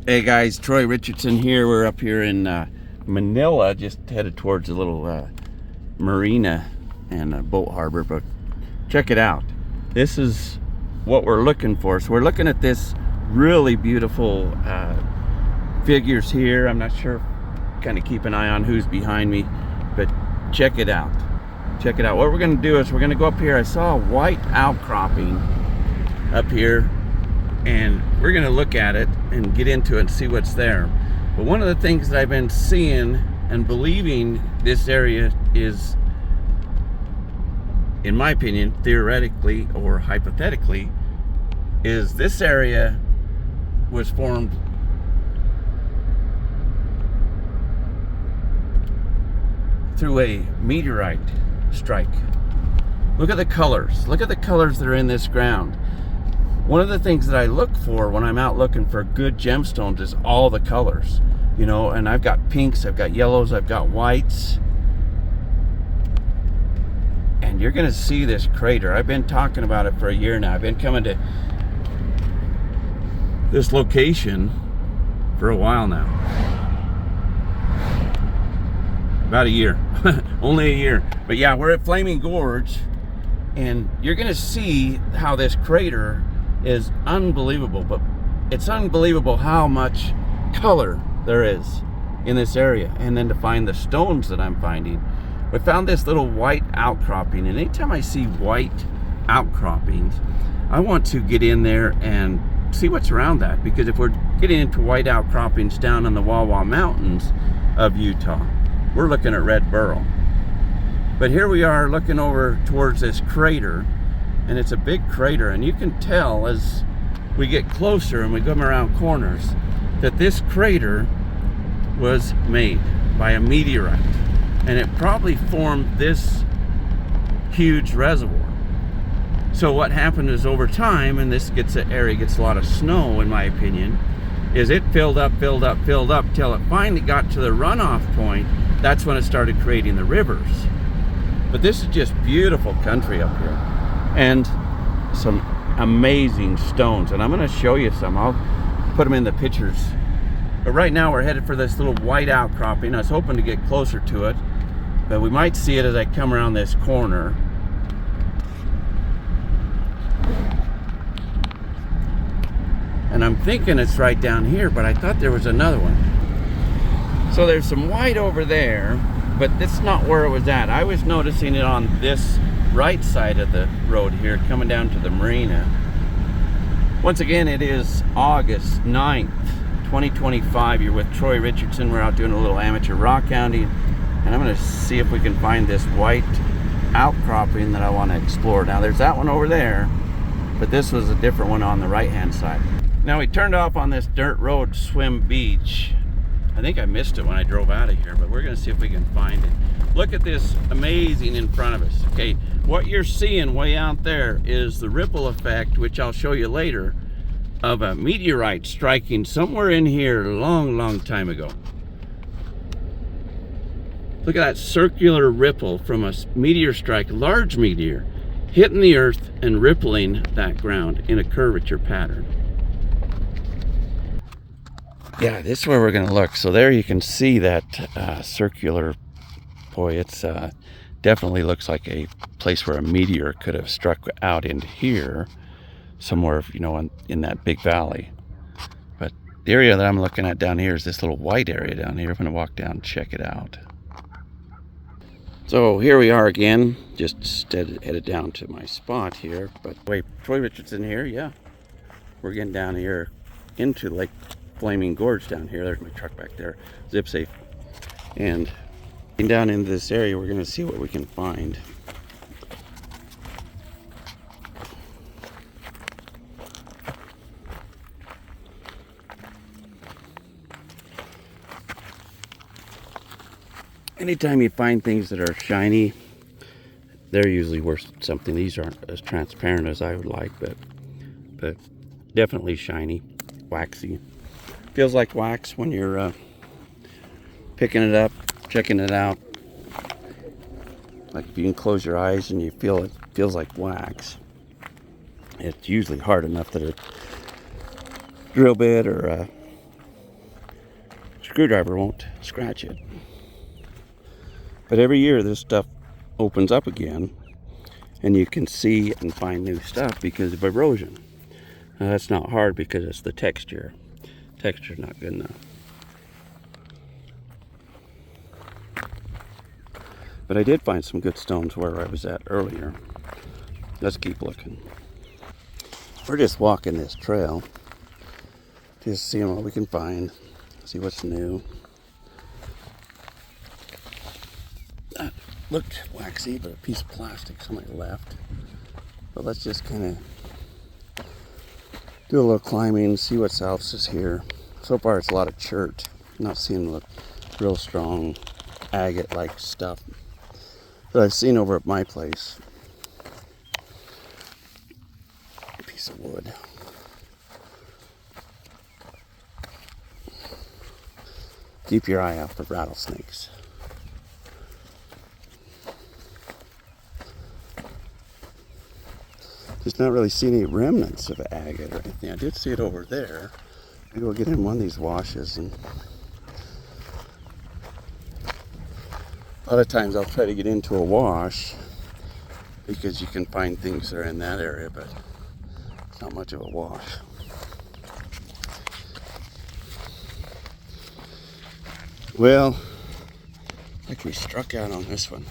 Hey guys, Troy Richardson here. We're up here in Manila, just headed towards a little marina and a boat harbor, but check it out. This is what we're looking for. So we're looking at this really beautiful figures here. I'm not sure, kind of keep an eye on who's behind me, but check it out. Check it out. What we're going to do is we're going to go up here. I saw a white outcropping up here, and we're going to look at it and get into it and see what's there. But one of the things that I've been seeing and believing this area is, in my opinion, theoretically or hypothetically, is this area was formed through a meteorite strike. Look at the colors. Look at the colors that are in this ground. One of the things that I look for when I'm out looking for good gemstones is all the colors, you know, and I've got pinks, I've got yellows, I've got whites. And you're going to see this crater. I've been talking about it for a year now. I've been coming to this location for a while now. About a year. Only a year. But yeah, we're at Flaming Gorge, and you're going to see how this crater is unbelievable. But it's unbelievable how much color there is in this area. And then to find the stones that I'm finding, we found this little white outcropping, and anytime I see white outcroppings, I want to get in there and see what's around that, because if we're getting into white outcroppings down in the Wawa Mountains of Utah, we're looking at red beryl. But here we are looking over towards this crater, and it's a big crater, and you can tell as we get closer and we come around corners that this crater was made by a meteorite, and it probably formed this huge reservoir. So what happened is, over time, and this area gets a lot of snow in my opinion, is it filled up till it finally got to the runoff point. That's when it started creating the rivers. But this is just beautiful country up here, and some amazing stones, and I'm going to show you some. I'll put them in the pictures. But right now we're headed for this little white outcropping. I was hoping to get closer to it, but we might see it as I come around this corner. And I'm thinking it's right down here, but I thought there was another one. So there's some white over there, but that's not where it was at. I was noticing it on this right side of the road here, coming down to the marina. Once again, it is August 9th, 2025. You're with Troy Richardson. We're out doing a little amateur rockhounding, and I'm going to see if we can find this white outcropping that I want to explore. Now, there's that one over there, but this was a different one on the right-hand side. Now, we turned off on this dirt road, Swim Beach. I think I missed it when I drove out of here, but we're going to see if we can find it. Look at this amazing in front of us. Okay, what you're seeing way out there is the ripple effect, which I'll show you later, of a meteorite striking somewhere in here a long time ago. Look at that circular ripple from a meteor strike, large meteor, hitting the earth and rippling that ground in a curvature pattern. Yeah, this is where we're going to look. So there you can see that circular, boy, it's definitely looks like a place where a meteor could have struck out into here, somewhere, you know, in that big valley. But the area that I'm looking at down here is this little white area down here. I'm going to walk down and check it out. So here we are again, just headed down to my spot here. But wait, Troy Richardson here, yeah. We're getting down here into Lake Flaming Gorge down here. There's my truck back there, zip safe. And down into this area, we're going to see what we can find. Anytime you find things that are shiny, they're usually worth something. These aren't as transparent as I would like, but definitely shiny, waxy. Feels like wax when you're picking it up, checking it out. Like if you can close your eyes and you feel it feels like wax. It's usually hard enough that a drill bit or a screwdriver won't scratch it. But every year this stuff opens up again, and you can see and find new stuff because of erosion. Now, that's not hard because it's the texture. Texture's not good enough. But I did find some good stones where I was at earlier. Let's keep looking. We're just walking this trail, just seeing what we can find, see what's new. That looked waxy, but a piece of plastic somebody left. But let's just kind of do a little climbing, see what else is here. So far it's a lot of chert. I'm not seeing the real strong agate-like stuff that I've seen over at my place. A piece of wood. Keep your eye out for rattlesnakes. Just not really seeing any remnants of agate or anything. I did see it over there. Maybe we'll get in one of these washes, and a lot of times I'll try to get into a wash because you can find things that are in that area, but it's not much of a wash. Well, like we struck out on this one.